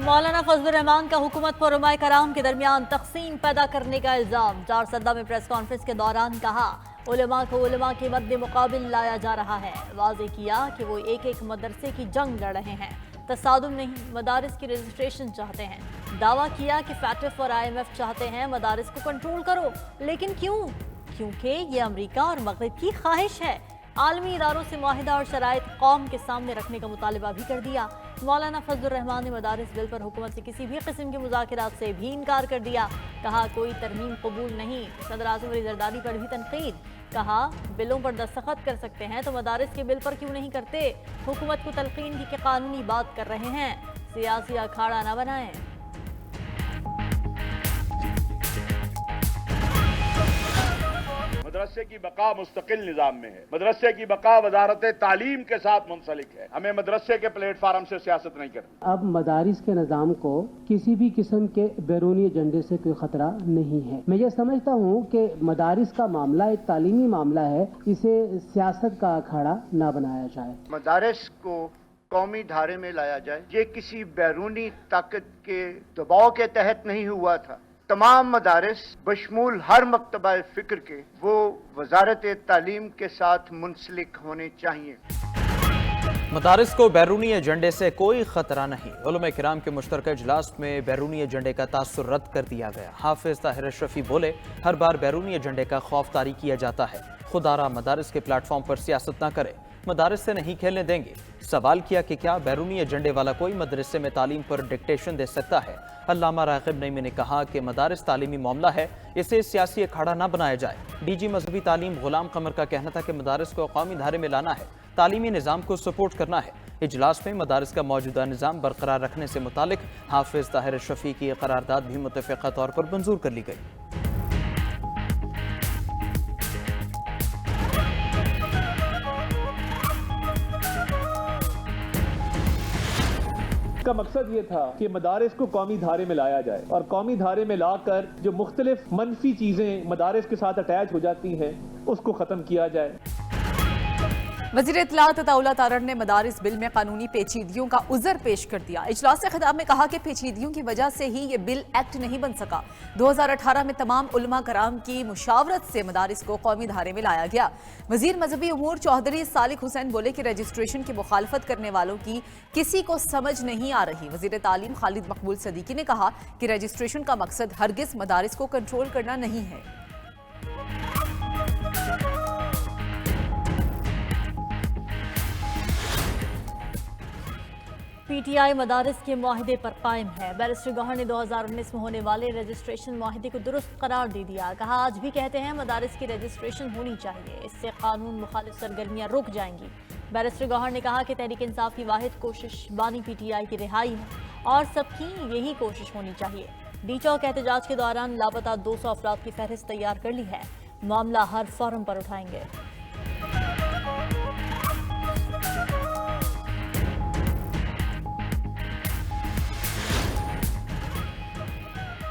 मौलाना फजलुर रहमान का हुकूमत पर उलमाए कराम के दरमियान तकसीम पैदा करने का इल्जाम। जारसद्दा में प्रेस कॉन्फ्रेंस के दौरान कहा, उलमा को उलमा के मद्दे मुकाबिल लाया जा रहा है। वाज़े किया कि वो एक एक मदरसे की जंग लड़ रहे हैं, तसादुम नहीं, मदारिस की रजिस्ट्रेशन चाहते हैं। दावा किया कि फैटफ और IMF चाहते हैं मदारिस को कंट्रोल करो, लेकिन क्यों? क्योंकि ये अमरीका और मगरिब की ख्वाहिश है। आलमी इदारों से मुआहिदा और शराइत कौम के सामने रखने का मुतालबा भी कर दिया। मौलाना फजलुर रहमान ने मदारिस बिल पर हुकूमत से किसी भी किस्म के मुज़ाकरात से भी इनकार कर दिया। कहा, कोई तरमीम कबूल नहीं। सदर आज़म अली ज़रदारी पर भी तनकीद। कहा, बिलों पर दस्तखत कर सकते हैं तो मदारिस के बिल पर क्यों नहीं करते? हुकूमत को तलकीन की कि कानूनी बात कर रहे हैं, सियासी अखाड़ा न बनाएं। मदरसे की बका मुस्तकिल निजाम में है। मदरसे की बका वजारत तालीम के साथ मुंसलिक है। हमें मदरसे के प्लेटफार्म से सियासत नहीं करनी। अब मदारिस के निजाम को किसी भी किस्म के बैरूनी एजेंडे से कोई खतरा नहीं है। मैं ये समझता हूँ कि मदारिस का मामला एक तालीमी मामला है, इसे सियासत का अखाड़ा ना बनाया जाए। मदारिस को कौमी धारे में लाया जाए, ये किसी बैरूनी ताकत के दबाव के तहत नहीं हुआ था। तमाम मदारिस बशमूल हर मकतबा फिक्र के वो वजारत तालीम के साथ मुंसलिक होने चाहिए। मदारिस को बैरूनी एजेंडे से कोई खतरा नहीं। उलमा किराम के मुश्तरका इजलास में बैरूनी एजेंडे का तासुर रद्द कर दिया गया। हाफिज ताहिर अशरफी बोले, हर बार बैरूनी एजेंडे का खौफ तारी किया जाता है। खुदारा मदारिस के प्लेटफॉर्म पर सियासत न करे, मदारिस से नहीं खेलने देंगे। सवाल किया कि क्या बैरूनी एजेंडे वाला कोई मदरसे में तालीम पर डिक्टेशन दे सकता है? अल्लामा राग़िब नईमी ने कहा कि मदारिस तालीमी मामला है, इसे सियासी अखाड़ा न बनाया जाए। DG मजहबी तालीम गुलाम कमर का कहना था कि मदारिस को कौमी धारे में लाना है, तालीमी निज़ाम को सपोर्ट करना है। इजलास में मदारिस का मौजूदा निज़ाम बरकरार रखने से मुतालिक हाफिज ताहिर अशरफी की करारदाद भी मुतफ़िक़ा तौर पर मंजूर कर ली गई। का मकसद ये था कि मदारिस को कौमी धारे में लाया जाए और कौमी धारे में लाकर जो मुख्तलिफ मनफी चीजें मदारिस के साथ अटैच हो जाती हैं उसको खत्म किया जाए। वज़ीर इत्तलात अताउल्लाह तारड़ ने मदारिस बिल में कानूनी पेचीदगियों का उज़र पेश कर दिया। इजलास से खिताब में कहा कि पेचीदगियों की वजह से ही ये बिल एक्ट नहीं बन सका। 2018 में तमाम उलमा कराम की मुशावरत से मदारिस को कौमी धारे में लाया गया। वज़ीर मजहबी उमूर चौधरी सालिक हुसैन बोले कि रजिस्ट्रेशन की मुखालफत करने वालों की किसी को समझ नहीं आ रही। वज़ीर तालीम खालिद मकबूल सदीकी ने कहा कि रजिस्ट्रेशन का मकसद हरगिज़ मदारिस को कंट्रोल करना नहीं है। PTI मदारिस के मुआहिदे पर कायम है। बैरिस्टर गौहर ने 2019 में होने वाले रजिस्ट्रेशन मुआहिदे को दुरुस्त करार दे दिया। कहा, आज भी कहते हैं मदारिस की रजिस्ट्रेशन होनी चाहिए, इससे कानून मुखालिफ सरगर्मियां रुक जाएंगी। बैरिस्टर गौहर ने कहा कि तहरीक इंसाफ की वाहिद कोशिश बानी PTI की रिहाई है और सबकी यही कोशिश होनी चाहिए। डीचौक एहतजाज के दौरान लापता 200 अफराद की फहरिस्त तैयार कर ली है, मामला हर फोरम पर उठाएंगे।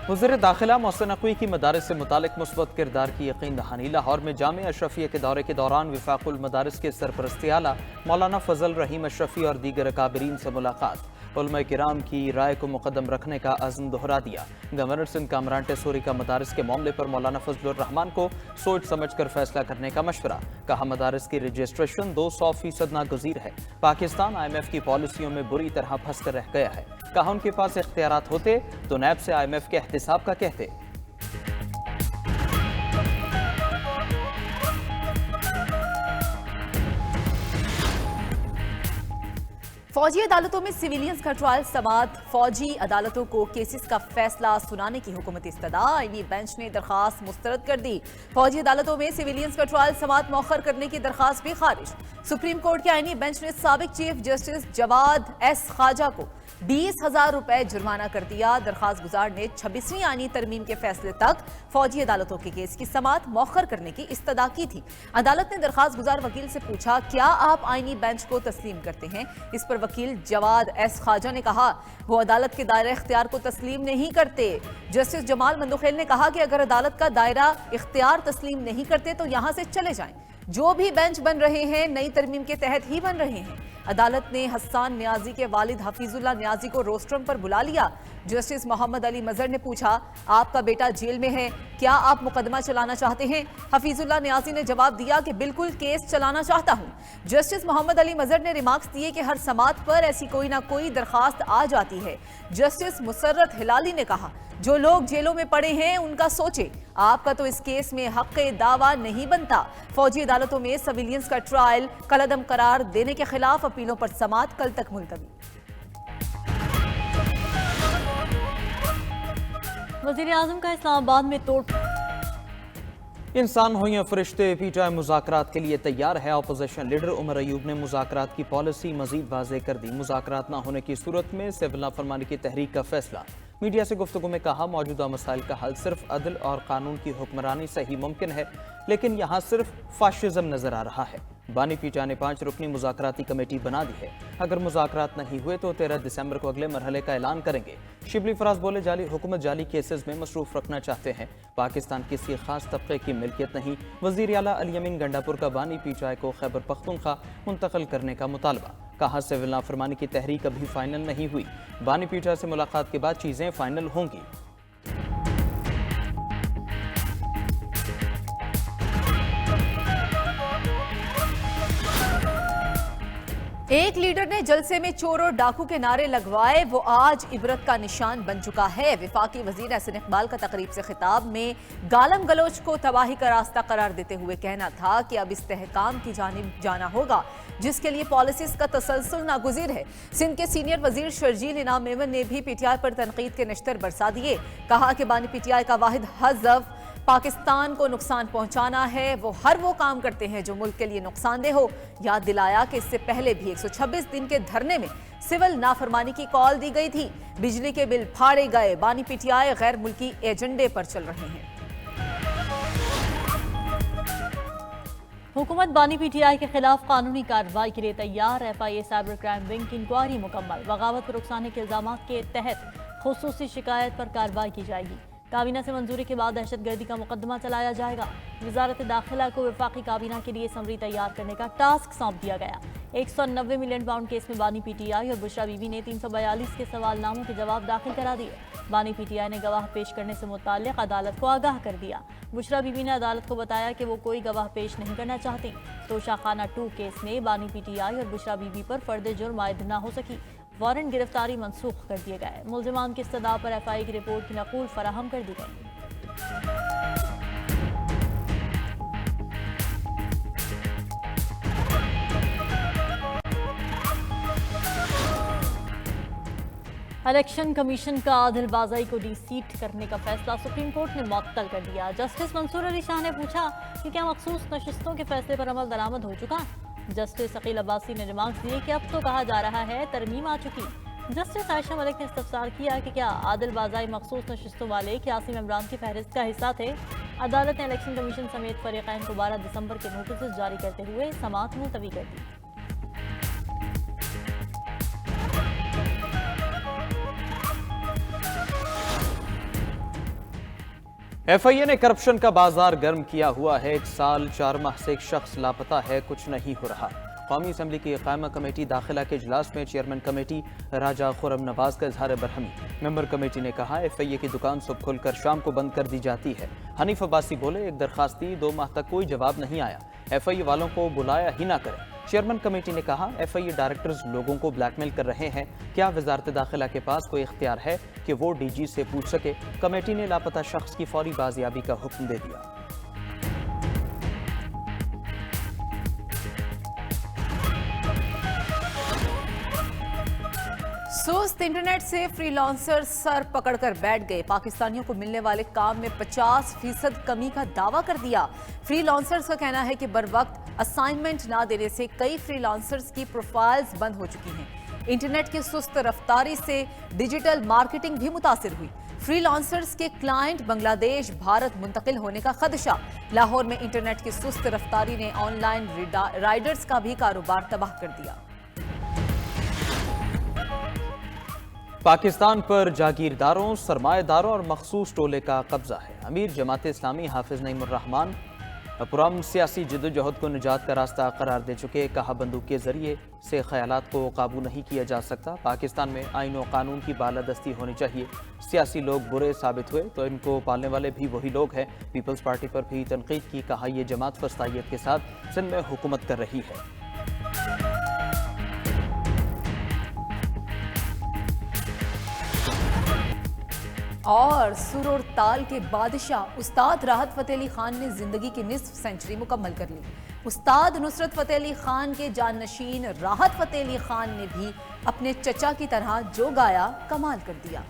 वज़ीर दाखिला मोहसिन नकवी की मदारिस से मुतालिक मुस्बत किरदार की यकीन दहानी। लाहौर में जामिया अशरफिया के दौरे के दौरान वफाकुल मदारिस के सरपरस्ती आला मौलाना फजल रहीम अशरफी और दीगर अकाबरीन से मुलाकात। उलमा किराम की राय को मुकदम रखने का अज़्म दोहरा दिया। गवर्नर सिंध कामरान टेसोरी का मदारिस के मामले पर मौलाना फजलुर रहमान को सोच समझ कर फैसला करने का मशवरा। कहा, मदारिस की रजिस्ट्रेशन 200% नागुज़ीर है। पाकिस्तान IMF की पॉलिसियों में बुरी तरह फंस कर रह गया है। कहा, उनके पास इख्तियारात होते तो नैब से IMF के एहतिसाब का कहते। फौजी अदालतों में सिविलियंस का ट्रायल समात। फौजी अदालतों को केसेस का फैसला सुनाने की हुकूमती इस्तदा। आईनी बेंच ने दरखास्त मुस्तरद कर दी। फौजी अदालतों में सिविलियंस का ट्रायल समात मौखर करने की दरखास्त भी खारिज। सुप्रीम कोर्ट के आईनी बेंच ने साबिक chief justice Jawad S Khawaja को 20,000 रुपए जुर्माना कर दिया। दरखास्त गुजार ने 26वीं आईनी तरमीम के फैसले तक फौजी अदालतों के केस की समात मौखर करने की इस्तदा की थी। अदालत ने दरखास्त गुजार वकील से पूछा, क्या आप आईनी बेंच को तस्लीम करते हैं? इस पर वकील जवाद S ख्वाजा ने कहा, वो अदालत के दायरा इख्तियार को तस्लीम नहीं करते। जस्टिस जमाल मंदुखेल ने कहा कि अगर अदालत का दायरा इख्तियार तस्लीम नहीं करते तो यहां से चले जाएं। जो भी बेंच बन रहे हैं नई तरमीम के तहत ही बन रहे हैं। अदालत ने हसन न्याजी के वालिद हफीजुल्लाह न्याजी को रोस्ट्रम पर बुला लिया। जस्टिस मोहम्मद अली मजहर ने पूछा, आपका बेटा जेल में है, क्या आप मुकदमा चलाना चाहते हैं? हफीजुल्लाह न्याजी ने जवाब दिया कि बिल्कुल केस चलाना चाहता हूं। जस्टिस मोहम्मद अली मजहर ने रिमार्क्स दिए कि हर समात पर ऐसी कोई ना कोई दरखास्त आ जाती है। जस्टिस मुसर्रत हिलाली ने कहा, जो लोग जेलों में पड़े हैं उनका सोचे, आपका तो इस केस में हक़ दावा नहीं बनता। फौजी अदालतों में सिविलियंस का ट्रायल कलअदम करार देने के खिलाफ अपीलों पर समात कल तक मुलतवी। वज़ीर आज़म का इस्लामाबाद में तोड़ इंसान हो या फरिश्ते, पीटीआई मुज़ाकरात के लिए तैयार है। अपोजिशन लीडर उमर अयूब ने मुज़ाकरात की पॉलिसी मजीद वाज़ेह कर दी। मुज़ाकरात न होने की सूरत में सिविल नाफरमानी की तहरीक का फैसला। मीडिया से गुफ्तगू में कहा, मौजूदा मसाइल का हल सिर्फ अदल और कानून की हुक्मरानी से ही मुमकिन है, लेकिन यहाँ सिर्फ फाशिज्म नजर आ रहा है। बानी पीटीआई ने 5 रुकनी मुज़ाकराती कमेटी बना दी है। अगर मुज़ाकरात नहीं हुए तो 13 दिसंबर को अगले मरहले का ऐलान करेंगे। शिबली फराज बोले, जाली हुकूमत जाली केसेस में मसरूफ रखना चाहते हैं। पाकिस्तान किसी खास तबके की मिल्कियत नहीं। वज़ीर आला अली यमीन गंडापुर का बानी पीटीआई को खैबर पख्तूनख्वा मुंतकिल करने का मुतालबा। कहा, सिविल नाफरमानी की तहरीक अभी फाइनल नहीं हुई। बानी पीटीआई से मुलाकात के बाद चीजें फाइनल होंगी। एक लीडर ने जलसे में चोर और डाकू के नारे लगवाए, वो आज इबरत का निशान बन चुका है। विफाकी वजीर एहसन इकबाल का तकरीब से खिताब में गालम गलोच को तबाही का रास्ता करार देते हुए कहना था कि अब इस्तेहकाम की जानिब जाना होगा, जिसके लिए पॉलिसीज का तसलसल नागुज़ीर है। सिंध के सीनियर वजीर शर्जील इनाम मेमन ने भी पीटीआई पर तनकीद के नश्तर बरसा दिए। कहा कि बानी पीटीआई का वाहिद हज़फ पाकिस्तान को नुकसान पहुंचाना है। वो हर वो काम करते हैं जो मुल्क के लिए नुकसानदेह हो। याद दिलाया कि इससे पहले भी 126 दिन के धरने में सिविल नाफरमानी की कॉल दी गई थी। बिजली के बिल फाड़े गए। बानी पीटीआई गैर मुल्की एजेंडे पर चल रहे हैं। हुकूमत बानी पीटीआई के खिलाफ कानूनी कार्रवाई के लिए तैयार। एफआईए साइबर क्राइम विंग की इंक्वायरी मुकम्मल। बगावत पर उकसाने के इल्जाम के तहत खुसूसी शिकायत पर कार्रवाई की जाएगी। काबीना से मंजूरी के बाद दहशतगर्दी का मुकदमा चलाया जाएगा। वजारत दाखिला को वफाकी काबीना के लिए समरी तैयार करने का टास्क सौंप दिया गया। 190 मिलियन पाउंड केस में बानी पीटीआई और बुशरा बीबी ने 342 के सवालनामों के जवाब दाखिल करा दिए। बानी पीटीआई ने गवाह पेश करने से मुताल्लिक अदालत को आगाह कर दिया। बुशरा बीबी ने अदालत को बताया कि वो कोई गवाह पेश नहीं करना चाहती। तोशाखाना 2 केस में बानी पीटीआई और बुशरा बीबी पर फर्द जुर्म आयद न हो सकी। वारंट गिरफ्तारी मनसूख कर दिए गए। मुल्जिमान की इस्तदा पर एफआईए की रिपोर्ट की नकूल फराहम कर दी गई। इलेक्शन कमीशन का आदिल बाज़ाई को डीसीट करने का फैसला सुप्रीम कोर्ट ने मुअत्तल कर दिया। जस्टिस मंसूर अली शाह ने पूछा कि क्या मखसूस नशिस्तों के फैसले पर अमल दरामद हो चुका। जस्टिस अकील अब्बासी ने रिमार्क्स दिए कि अब तो कहा जा रहा है तरमीम आ चुकी। जस्टिस आयशा मलिक ने इस्तफसार किया कि क्या आदिल बाज़ाई मखसूस नशिस्तों वाले 81 मेंबरान की फहरिस्त का हिस्सा थे। अदालत ने इलेक्शन कमीशन समेत फरीक़ैन को 12 दिसंबर के नोटिस जारी करते हुए समाअत मुलतवी कर दी। एफआईए ने करप्शन का बाजार गर्म किया हुआ है। 1 साल 4 माह से एक शख्स लापता है, कुछ नहीं हो रहा। कौमी असम्बली की कायमा कमेटी दाखिला के इजलास में चेयरमैन कमेटी राजा खुरम नवाज का इजहार बरहमी। मेंबर कमेटी ने कहा, एफआईए की दुकान सुबह खुलकर शाम को बंद कर दी जाती है। हनीफ अब्बासी बोले, एक दरखास्त दी, 2 माह तक कोई जवाब नहीं आया। एफआईए वालों को बुलाया ही ना करें। चेयरमैन कमेटी ने कहा, एफआईए डायरेक्टर्स लोगों को ब्लैकमेल कर रहे हैं। क्या वजारत दाखिला के पास कोई इख्तियार है कि वो डीजी से पूछ सके। कमेटी ने लापता शख्स की फौरी बाजियाबी का हुक्म दे दिया। सुस्त इंटरनेट से फ्रीलांसर सर पकड़कर बैठ गए। पाकिस्तानियों को मिलने वाले काम में 50% कमी का दावा कर दिया। फ्रीलांसर्स का कहना है कि बर वक्त असाइनमेंट ना देने से कई फ्रीलांसर्स की प्रोफाइल्स बंद हो चुकी हैं। इंटरनेट की सुस्त रफ्तारी से डिजिटल मार्केटिंग भी मुतासिर हुई। फ्रीलांसर्स के क्लाइंट बांग्लादेश भारत मुंतकिल होने का खदशा। लाहौर में इंटरनेट की सुस्त रफ्तारी ने ऑनलाइन राइडर्स का भी कारोबार तबाह कर दिया। पाकिस्तान पर जागीरदारों, सरमाएदारों और मखसूस टोले का कब्जा है। अमीर जमात इस्लामी हाफिज नईमुर रहमान पुरान सियासी जद्दोजहद को निजात का रास्ता करार दे चुके, कहा बंदूक के जरिए से ख्यालात को काबू नहीं किया जा सकता। पाकिस्तान में आईन और कानून की बालादस्ती होनी चाहिए। सियासी लोग बुरे साबित हुए तो इनको पालने वाले भी वही लोग हैं। पीपल्स पार्टी पर भी तनकीद की, कहा यह जमात फस्तायत के साथ सिंध में हुकूमत कर रही है। और सुर और ताल के बादशाह उस्ताद राहत फतेह अली खान ने जिंदगी की निस्फ सेंचुरी मुकम्मल कर ली। उस्ताद नुसरत फतेह अली खान के जाननशीन राहत फतेह अली खान ने भी अपने चचा की तरह जो गाया कमाल कर दिया।